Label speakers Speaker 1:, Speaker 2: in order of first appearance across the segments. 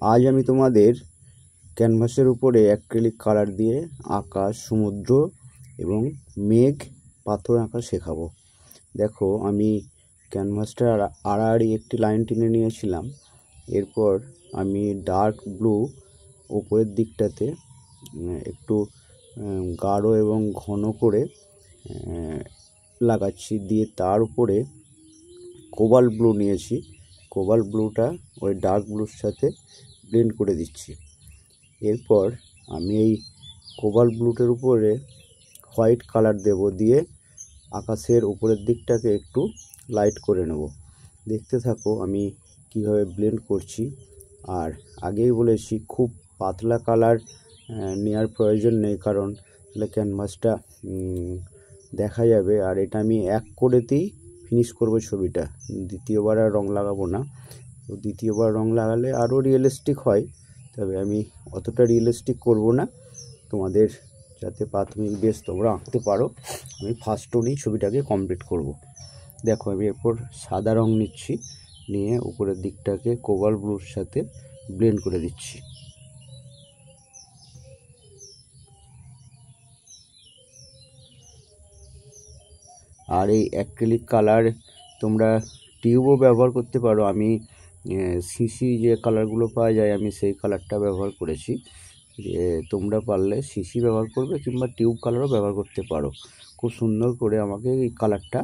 Speaker 1: আজ আমি তোমাদের ক্যানভাসের উপরে অ্যাক্রিলিক কালার দিয়ে আকাশ, সমুদ্র এবং মেঘ, পাথর আঁকা শেখাবো। দেখো, আমি ক্যানভাসটার আড়াআড়ি একটি লাইন টেনে নিয়েছিলাম। এরপর আমি ডার্ক ব্লু উপরের দিকটাতে একটু গাঢ় এবং ঘন করে লাগাচ্ছি, দিয়ে তার উপরে কোবাল্ট ব্লু নিয়েছি। কোবাল্ট ব্লুটা ওই ডার্ক ব্লুর সাথে ব্লেন্ড করে দিচ্ছি। এরপর আমি এই কোবাল্ট ব্লুটার উপরে হোয়াইট কালার দেব, দিয়ে আকাশের উপরের দিকটাকে একটু লাইট করে নেব। দেখতে থাকো আমি কিভাবে ব্লেন্ড করছি। আর আগেই বলেছি, খুব পাতলা কালার নেওয়ার প্রয়োজন নেই, কারণ তাহলে ক্যানভাসটা দেখা যাবে। আর এটা আমি এক করেতেই ফিনিশ করব ছবিটা, দ্বিতীয়বার আর রং লাগাবো না। তো দ্বিতীয়বার রং লাগালে আরও রিয়েলিস্টিক হয়, তবে আমি অতটা রিয়েলিস্টিক করব না। তোমাদের যাতে প্রাথমিক বেস তোমরা আঁকতে পারো, আমি ফার্স্ট টোনেই ছবিটাকে কমপ্লিট করব। দেখো, আমি এরপর সাদা রং নিচ্ছি, নিয়ে উপরের দিকটাকে কোবাল্ট ব্লুর সাথে ব্লেন্ড করে দিচ্ছি। আর এই অ্যাক্রিলিক কালার তোমরা টিউবও ব্যবহার করতে পারো। আমি সিসি যে কালারগুলো পাওয়া যায়, আমি সেই কালারটা ব্যবহার করেছি। তোমরা পারলে সিসি ব্যবহার করবে, কিংবা টিউব কালারও ব্যবহার করতে পারো। খুব সুন্দর করে আমাকে এই কালারটা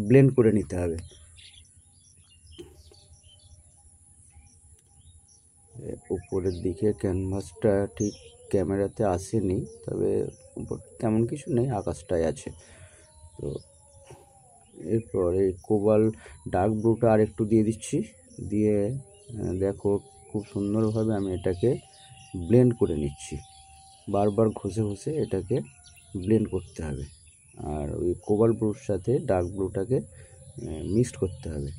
Speaker 1: ব্লেন্ড করে নিতে হবে। উপরের দিকে ক্যানভাসটা ঠিক ক্যামেরাতে আসেনি, তবে তেমন কিছু নেই, আকাশটাই আছে। তো এরপর এই কোবাল্ট ডার্ক ব্লুটা আর একটু দিয়ে দিচ্ছি, দিয়ে দেখো খুব সুন্দরভাবে আমি এটাকে ব্লেন্ড করে নিচ্ছি। বারবার ঘষে ঘষে এটাকে ব্লেন্ড করতে হবে, আর ওই কোবাল্ট ব্লুর সাথে ডার্ক ব্লুটাকে মিক্সড করতে হবে।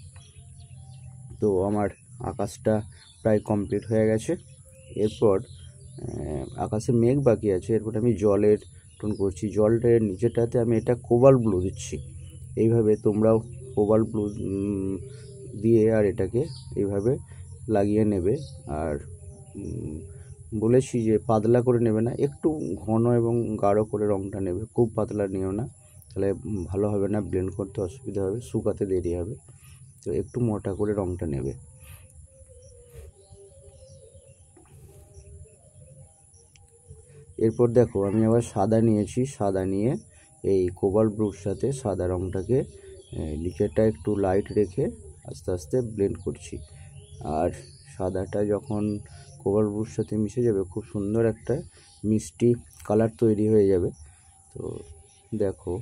Speaker 1: তো আমার আকাশটা প্রায় কমপ্লিট হয়ে গেছে। এরপর আকাশে মেঘ বাকি আছে। এরপর আমি জলের টোন করছি। জলটার নিচেটাতে আমি এটা কোবাল্ট ব্লু দিচ্ছি। এইভাবে তোমরাও কোবাল্ট ব্লু দিয়ে আর এটাকে এইভাবে লাগিয়ে নেবে। আর বলেছি যে পাতলা করে নেবে না, একটু ঘন এবং গাঢ় করে রঙটা নেবে, খুব পাতলা নিও না, তাহলে ভালো হবে না, ব্লেন্ড করতে অসুবিধা হবে, শুকাতে দেরি হবে। তো একটু মোটা করে রঙটা নেবে। এরপর দেখো, আমি আবার সাদা নিয়েছি। সাদা নিয়ে এই কোবাল্ট ব্লুর সাথে সাদা রঙটাকে নিচেরটা একটু লাইট রেখে আস্তে আস্তে ব্লেন্ড করছি। আর সাদাটা যখন কোবাল্ট ব্লুর সাথে মিশে যাবে, খুব সুন্দর একটা মিষ্টি কালার তৈরি হয়ে যাবে। তো দেখো,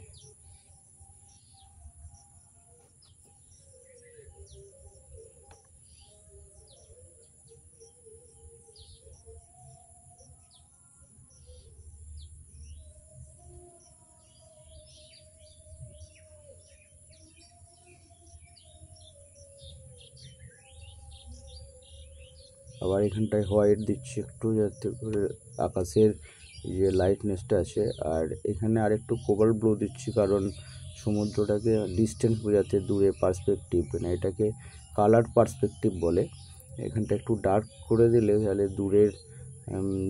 Speaker 1: আবার এখানটায় হোয়াইট দিচ্ছি একটু, যাতে করে আকাশের যে লাইটনেসটা আছে। আর এখানে আরেকটু কোবাল্ট ব্লু দিচ্ছি, কারণ সমুদ্রটাকে ডিস্টেন্স বোঝাতে, দূরে পার্সপেক্টিভ, মানে এটাকে কালার পার্সপেক্টিভ বলে। এখানটা একটু ডার্ক করে দিলে তাহলে দূরের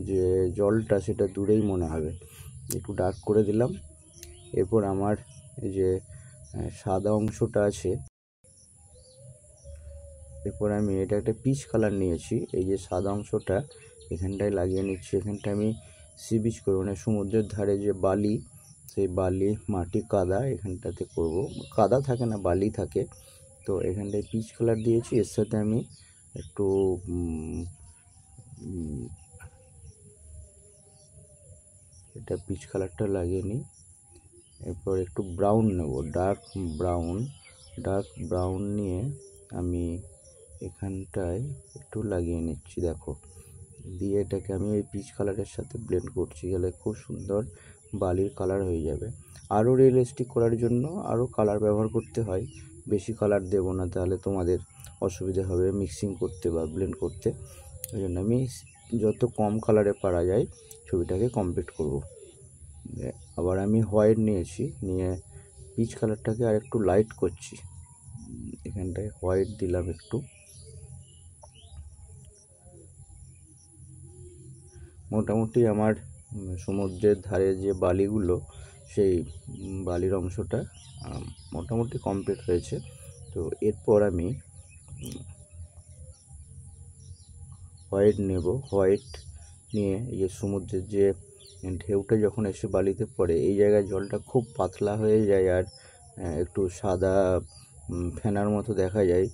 Speaker 1: যে জলটা সেটা দূরেই মনে হবে। একটু ডার্ক করে দিলাম। এরপর আমার এই যে সাদা অংশটা আছে, এরপর আমি এটা একটা পিচ কালার নিয়েছি, এই যে সাদা অংশটা এখানটায় লাগিয়ে নিচ্ছি। এখানটা আমি সি বিচ করবো, মানে সমুদ্রের ধারে যে বালি, সেই বালি, মাটি, কাদা এখানটাতে করব। কাদা থাকে না, বালি থাকে। তো এখানটায় পিচ কালার দিয়েছি, এর সাথে আমি একটু এটা পিচ কালারটা লাগিয়ে নিই। এরপর একটু ব্রাউন নেব, ডার্ক ব্রাউন নিয়ে আমি এখানটায় একটু লাগিয়ে নিচ্ছি। দেখো, দিয়ে এটাকে আমি ওই পিচ কালারের সাথে ব্লেন্ড করছি, তাহলে খুব সুন্দর বালির কালার হয়ে যাবে। আরও রিয়েলিস্টিক করার জন্য আরও কালার ব্যবহার করতে হয়, বেশি কালার দেবো না, তাহলে তোমাদের অসুবিধা হবে মিক্সিং করতে বা ব্লেন্ড করতে। ওই জন্য আমি যত কম কালারে পারা যায় ছবিটাকে কমপ্লিট করব। আবার আমি হোয়াইট নিয়েছি, নিয়ে পিচ কালারটাকে আর একটু লাইট করছি। এখানটায় হোয়াইট দিলাম একটু। মোটামুটি আমার সমুদ্রের ধারে যে বালিগুলো, সেই বালির অংশটা মোটামুটি কমপ্লিট হয়েছে। তো এরপর আমি হোয়াইট নেব। হোয়াইট নিয়ে এই যে সমুদ্রের যে ঢেউটা যখন এসে বালিতে পড়ে, এই জায়গায় জলটা খুব পাতলা হয়ে যায় আর একটু সাদা ফেনার মতো দেখা যায়।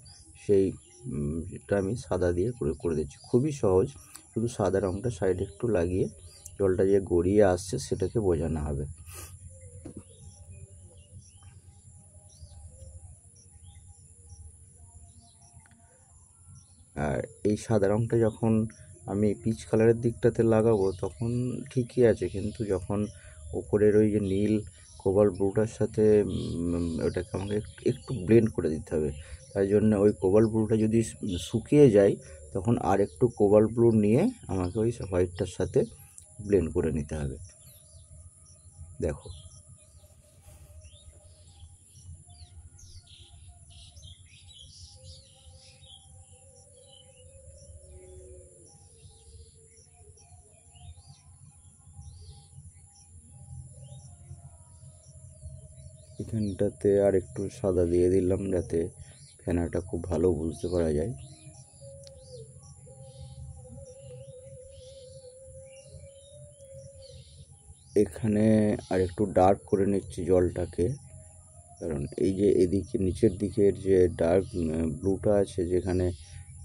Speaker 1: সেইটা আমি সাদা দিয়ে করে দিচ্ছি। খুবই সহজ, শুধু সাদা রঙটা সাইডে একটু লাগিয়ে জলটা যে গড়িয়ে আসছে সেটাকে বোঝানো হবে। আর এই সাদা রঙটা যখন আমি পিচ কালারের দিকটাতে লাগাবো তখন ঠিকই আছে, কিন্তু যখন ওপরের ওই যে নীল কোবাল্ট ব্লুটার সাথে ওটাকে আমাকে একটু ব্লেন্ড করে দিতে হবে। তাই জন্য ওই কোবাল্ট ব্লুটা যদি শুকিয়ে যায় তখন আর একটু কোবাল্ট ব্লু নিয়ে আমাকে ওই হোয়াইটটার সাথে ব্লেন্ড করে নিতে হবে। দেখো, এখানটাতে আর একটু সাদা দিয়ে দিলাম যাতে ফেনাটা খুব ভালো বুঝতে পারা যায়। এখানে আর একটু ডার্ক করে নিচ্ছি জলটাকে, কারণ এই যে এদিকে নিচের দিকের যে ডার্ক ব্লুটা আছে, যেখানে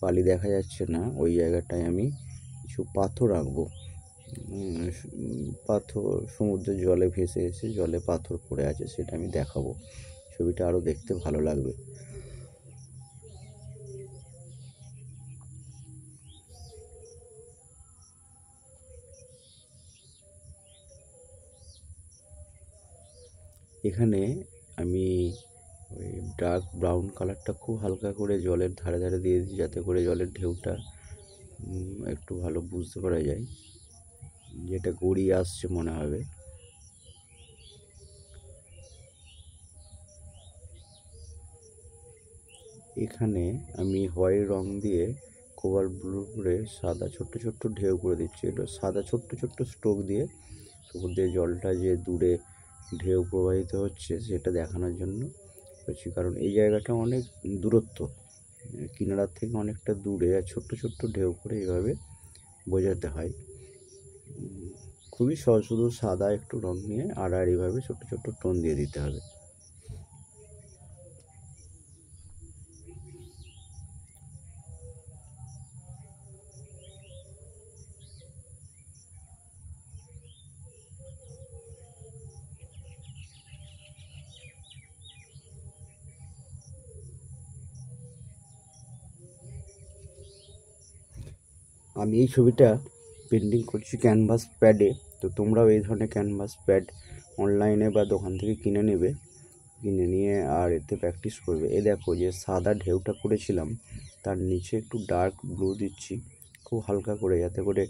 Speaker 1: বালি দেখা যাচ্ছে না, ওই জায়গাটায় আমি কিছু পাথর আঁকবো। পাথর সমুদ্রের জলে ভেসে এসে জলে পাথর পড়ে আছে, সেটা আমি দেখাবো। ছবিটা আরও দেখতে ভালো লাগবে। এখানে আমি ওই ডার্ক ব্রাউন কালারটা খুব হালকা করে জলের ধারে ধারে দিয়ে দিই, যাতে করে জলের ঢেউটা একটু ভালো বুঝতে পারা যায়, যেটা গড়িয়ে আসছে মনে হবে। এখানে আমি হোয়াইট রং দিয়ে কোবাল্ট ব্লু করে সাদা ছোট্ট ছোট্ট ঢেউ করে দিচ্ছি। এটা সাদা ছোট্ট ছোট্ট স্ট্রোক দিয়ে সমুদ্রের জলটা যে দূরে ঢেউ প্রবাহিত হচ্ছে সেটা দেখানোর জন্য করছি, কারণ এই জায়গাটা অনেক দূরত্ব, কিনারার থেকে অনেকটা দূরে, আর ছোট্ট ছোট্ট ঢেউ করে এইভাবে বোঝাতে হয়। খুবই সহজ, শুধু সাদা একটু রং নিয়ে আর এইভাবে ছোট্ট ছোট্ট টোন দিয়ে দিতে হবে। আমি এই ছবিটা পেন্টিং করছি ক্যানভাস প্যাডে। তো তোমরাও এই ধরনের ক্যানভাস প্যাড অনলাইনে বা দোকান থেকে কিনে নেবে, কিনে নিয়ে আর এতে প্র্যাকটিস করবে। এ দেখো, যে সাদা ঢেউটা করেছিলাম তার নিচে একটু ডার্ক ব্লু দিচ্ছি খুব হালকা করে, যাতে করে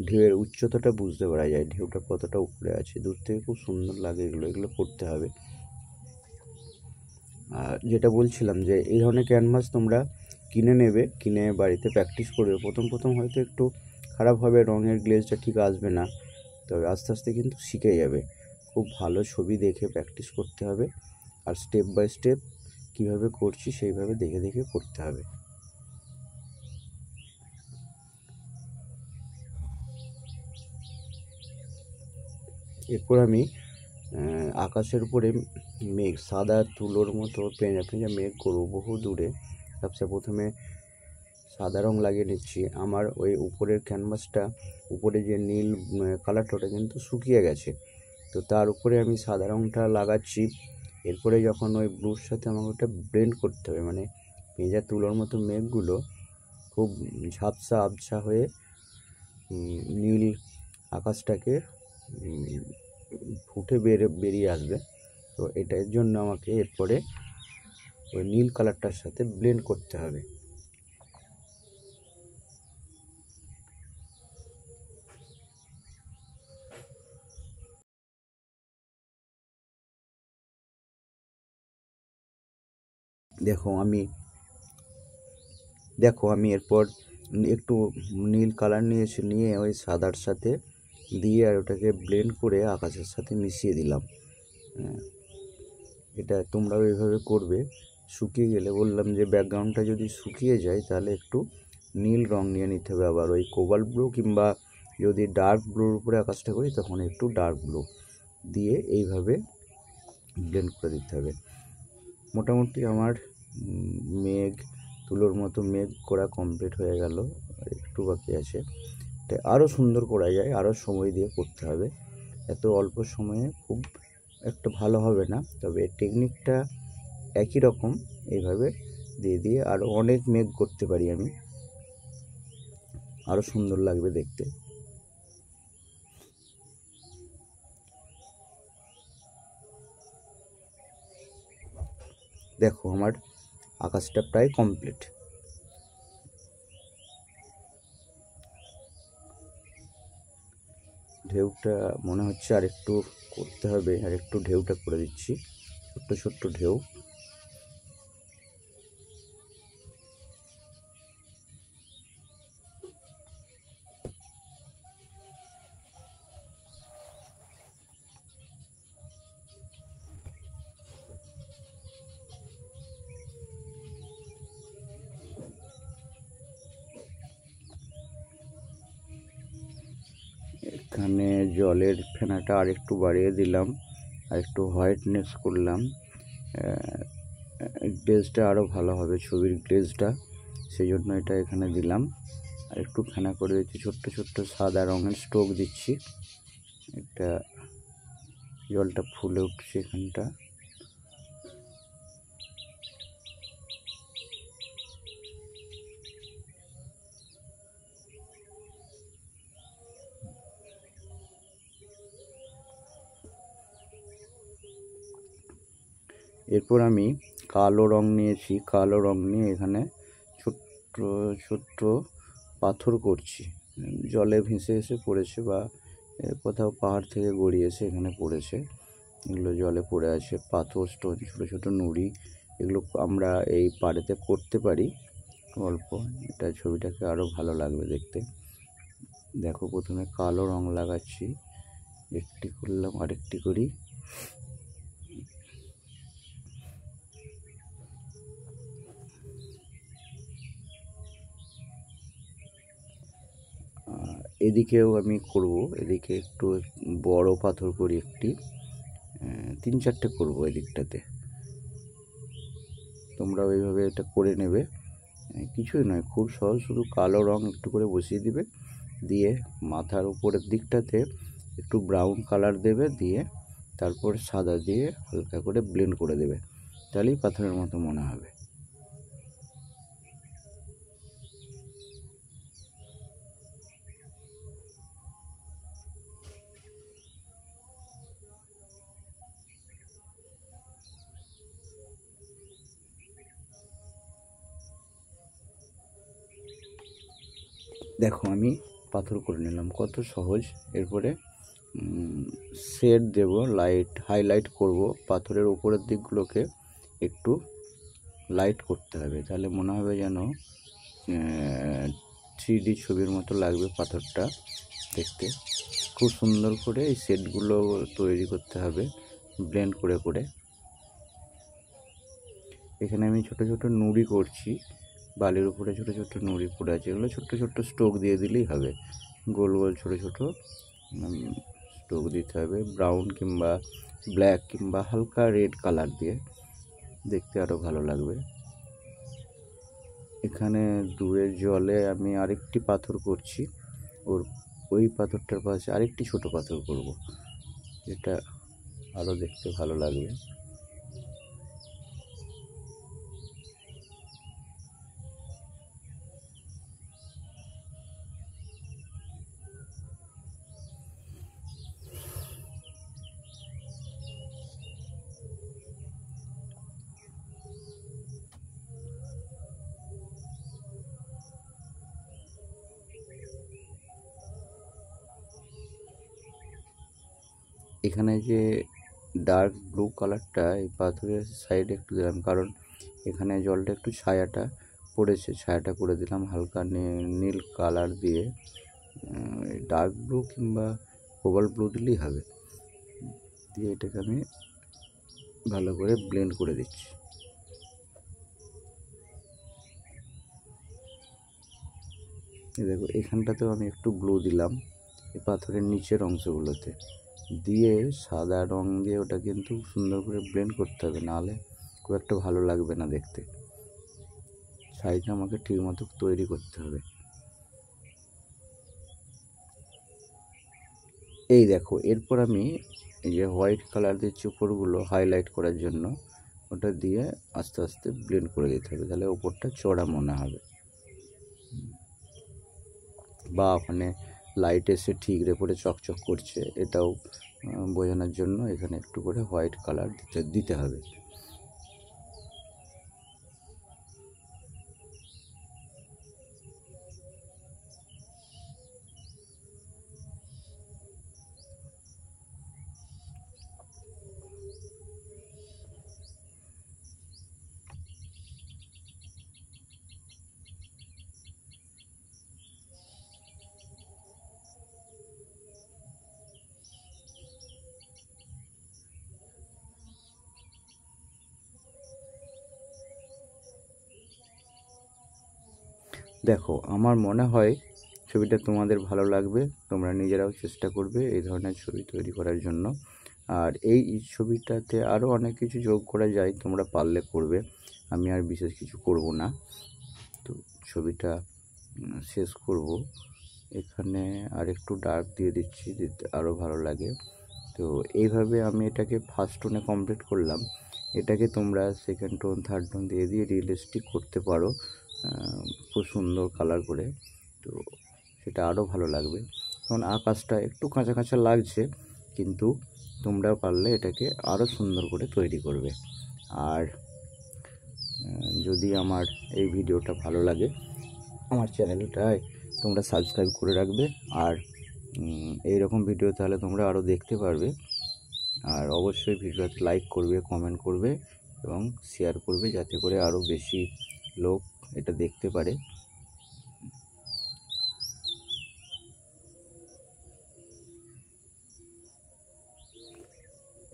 Speaker 1: ঢেউয়ের উচ্চতাটা বুঝতে পারা যায়, ঢেউটা কতটা উপরে আছে। দূর থেকে খুব সুন্দর লাগে, এগুলো করতে হবে। আর যেটা বলছিলাম, যে এই ধরনের ক্যানভাস তোমরা কিনে নেবে, কিনে বাড়িতে প্র্যাকটিস করবে। প্রথম প্রথম হয়তো একটু খারাপ হবে, রঙের গ্লেজটা ঠিক আসবে না, তবে আস্তে আস্তে কিন্তু শিখে যাবে। খুব ভালো ছবি দেখে প্র্যাকটিস করতে হবে, আর স্টেপ বাই স্টেপ কীভাবে করছি সেইভাবে দেখে দেখে করতে হবে। এরপর আমি আকাশের উপরে মেঘ, সাদা তুলোর মতো পেঁজা পেঁজা মেঘ করবো বহু দূরে। সবচেয়ে প্রথমে সাদা রং লাগিয়ে নিচ্ছি। আমার ওই উপরের ক্যানভাসটা, উপরে যে নীল কালারটা, ওটা কিন্তু শুকিয়ে গেছে, তো তার উপরে আমি সাদা রংটা লাগাচ্ছি। এরপরে যখন ওই ব্লুর সাথে আমাকে ওটা ব্লেন্ড করতে হবে, মানে ভেজা তুলোর মতো মেঘগুলো খুব ঝাপসা আবছা হয়ে নীল আকাশটাকে ফুটে বেরিয়ে আসবে। তো এটার জন্য আমাকে এরপরে ওই নীল কালারটার সাথে ব্লেন্ড করতে হবে। দেখো আমি এরপর একটু নীল কালার নিয়ে ওই সাদার সাথে দিয়ে আর ওটাকে ব্লেন্ড করে আকাশের সাথে মিশিয়ে দিলাম। এটা তোমরাও এইভাবে করবে। শুকিয়ে গেলে বললাম যে ব্যাকগ্রাউন্ডটা যদি শুকিয়ে যায় তাহলে একটু নীল রং নিয়ে নিতে হবে, আবার ওই কোবাল্ট ব্লু কিংবা যদি ডার্ক ব্লুর উপরে আকাশটা করি তখন একটু ডার্ক ব্লু দিয়ে এইভাবে ব্লেন্ড করে দিতে হবে। মোটামুটি আমার মেঘ তুলোর মতো মেঘ করা কমপ্লিট হয়ে গেল, একটু বাকি আছে। এটা আরও সুন্দর করা যায়, আরও সময় দিয়ে করতে হবে, এত অল্প সময়ে খুব একটা ভালো হবে না, তবে টেকনিকটা একই রকম। এইভাবে দিয়ে আরও অনেক মেঘ করতে পারি আমি, আরও সুন্দর লাগবে দেখতে। দেখো আমার আকাশটা প্রায় কমপ্লিট। ঢেউটা মনে হচ্ছে আর একটু করতে হবে, আর একটু ঢেউটা করে দিচ্ছি, ছোট্ট ছোট্ট ঢেউ। এখানে জলের ফেনাটা আর একটু বাড়িয়ে দিলাম, আর একটু হোয়াইটনেস করলাম, গ্লেজটা আরও ভালো হবে, ছবির গ্লেজটা, সেই জন্য এটা এখানে দিলাম। আর একটু ফেনা করে দিচ্ছি, ছোট্ট ছোট্ট সাদা রঙের স্ট্রোক দিচ্ছি। এটা জলটা ফুলে উঠছে এখানটা। এরপর আমি কালো রং নিয়েছি, কালো রং নিয়ে এখানে ছোট্ট ছোট্ট পাথর করছি, জলে ভেসে এসে পড়েছে বা কোথাও পাহাড় থেকে গড়িয়ে এসে এখানে পড়েছে, এগুলো জলে পড়ে আছে, পাথর, স্টোন, ছোটো ছোটো নুড়ি, এগুলো আমরা এই পাড়েতে করতে পারি অল্প, এটা ছবিটাকে আরও ভালো লাগবে দেখতে। দেখো প্রথমে কালো রং লাগাচ্ছি, একটি করলাম, আরেকটি করি, এদিকেও আমি করব, এদিকে একটু বড় পাথর করি একটি, 3-4টে করব এদিকটাতে। তোমরাও এইভাবে এটা করে নেবে, কিছুই নয়, খুব সহজ, শুধু কালো রং একটু করে বসিয়ে দিবে, দিয়ে মাথার উপরের দিকটাতে একটু ব্রাউন কালার দেবে, দিয়ে তারপর সাদা দিয়ে হালকা করে ব্লেন্ড করে দেবে, তাহলেই পাথরের মতো মনে হবে। দেখো আমি পাথর করে নিলাম, কত সহজ। এরপরে শেড দেব, লাইট হাইলাইট করব, পাথরের উপরের দিকগুলোকে একটু লাইট করতে হবে, তাহলে মনে হবে যেন 3D ছবির মতো লাগবে পাথরটা দেখতে। খুব সুন্দর করে এই শেডগুলো তৈরি করতে হবে ব্লেন্ড করে করে। এখানে আমি ছোট ছোট নুড়ি করছি, বালির উপরে ছোট ছোট নুড়ি পড়ে আছে, এগুলো ছোট্ট ছোট্ট স্ট্রোক দিয়ে দিলেই হবে, গোল গোল ছোট ছোট স্ট্রোক দিতে হবে, ব্রাউন কিংবা ব্ল্যাক কিংবা হালকা রেড কালার দিয়ে, দেখতে আরও ভালো লাগবে। এখানে দূরের জলে আমি আরেকটি পাথর করছি, ওই পাথরটার পাশে আরেকটি ছোট পাথর করব, যেটা আরও দেখতে ভালো লাগবে। এখানে যে ডার্ক ব্লু কালারটা এই পাথরের সাইডে একটু দিলাম, কারণ এখানে জলটা একটু ছায়াটা পড়েছে, ছায়াটা করে দিলাম হালকা নীল কালার দিয়ে, ডার্ক ব্লু কিংবা কোবাল্ট ব্লু দিলেই হবে। দিয়ে এটাকে আমি ভালো করে ব্লেন্ড করে দিচ্ছি। দেখো এখানটাতেও আমি একটু ব্লু দিলাম এই পাথরের নিচের অংশগুলোতে, দিয়ে সাদা রং দিয়ে ওটা কিন্তু সুন্দর করে ব্লেন্ড করতে হবে, নাহলে খুব একটা ভালো লাগবে না দেখতে। ছাইটা আমাকে ঠিকমতো তৈরি করতে হবে। এই দেখো এরপর আমি এই যে হোয়াইট কালার দিচ্ছি উপরগুলো হাইলাইট করার জন্য, ওটা দিয়ে আস্তে আস্তে ব্লেন্ড করে দিতে হবে, তাহলে ওপরটা চড়া মনে হবে। বা ওখানে লাইট এসে ঠিকরে পড়ে চকচক করছে, এটাও বোঝানোর জন্য এখানে একটু করে হোয়াইট কালার দিতে হবে। দেখো আমার মনে হয় ছবিটা তোমাদের ভালো লাগবে, তোমরা নিজেরাও চেষ্টা করবে এই ধরনের ছবি তৈরি করার জন্য। আর এই ছবিটাতে আরও অনেক কিছু যোগ করা যায়, তোমরা পারলে করবে, আমি আর বিশেষ কিছু করব না। তো ছবিটা শেষ করব, এখানে আর একটু ডার্ক দিয়ে দিচ্ছি, দিতে আরও ভালো লাগে। তো এইভাবে আমি এটাকে ফার্স্ট টোনে কমপ্লিট করলাম, এটাকে তোমরা সেকেন্ড টোন থার্ড টোন দিয়ে দিয়ে রিয়েলিস্টিক করতে পারো খুব সুন্দর কালার করে, তো সেটা আরও ভালো লাগবে। কারণ আকাশটা একটু কাঁচা কাঁচা লাগছে, কিন্তু তোমরা পারলে এটাকে আরও সুন্দর করে তৈরি করবে। আর যদি আমার এই ভিডিওটা ভালো লাগে আমার চ্যানেলটায় তোমরা সাবস্ক্রাইব করে রাখবে, আর এইরকম ভিডিও তাহলে তোমরা আরও দেখতে পারবে। আর অবশ্যই ভিডিওতে লাইক করবে, কমেন্ট করবে এবং শেয়ার করবে, যাতে করে আরও বেশি লোক এটা দেখতে পারে।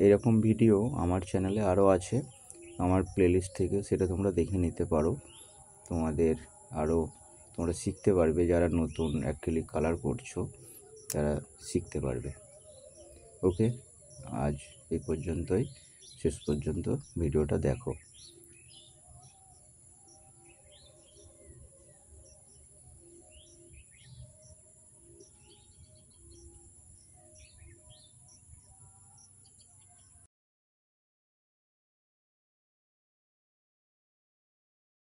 Speaker 1: এরকম ভিডিও আমার চ্যানেলে আরও আছে, আমার প্লেলিস্ট থেকে সেটা তোমরা দেখে নিতে পারো। তোমাদের আরও তোমরা শিখতে পারবে, যারা নতুন অ্যাক্রিলিক কালার করছো তারা শিখতে পারবে। ওকে, আজ এই পর্যন্তই, শেষ পর্যন্ত ভিডিওটা দেখো।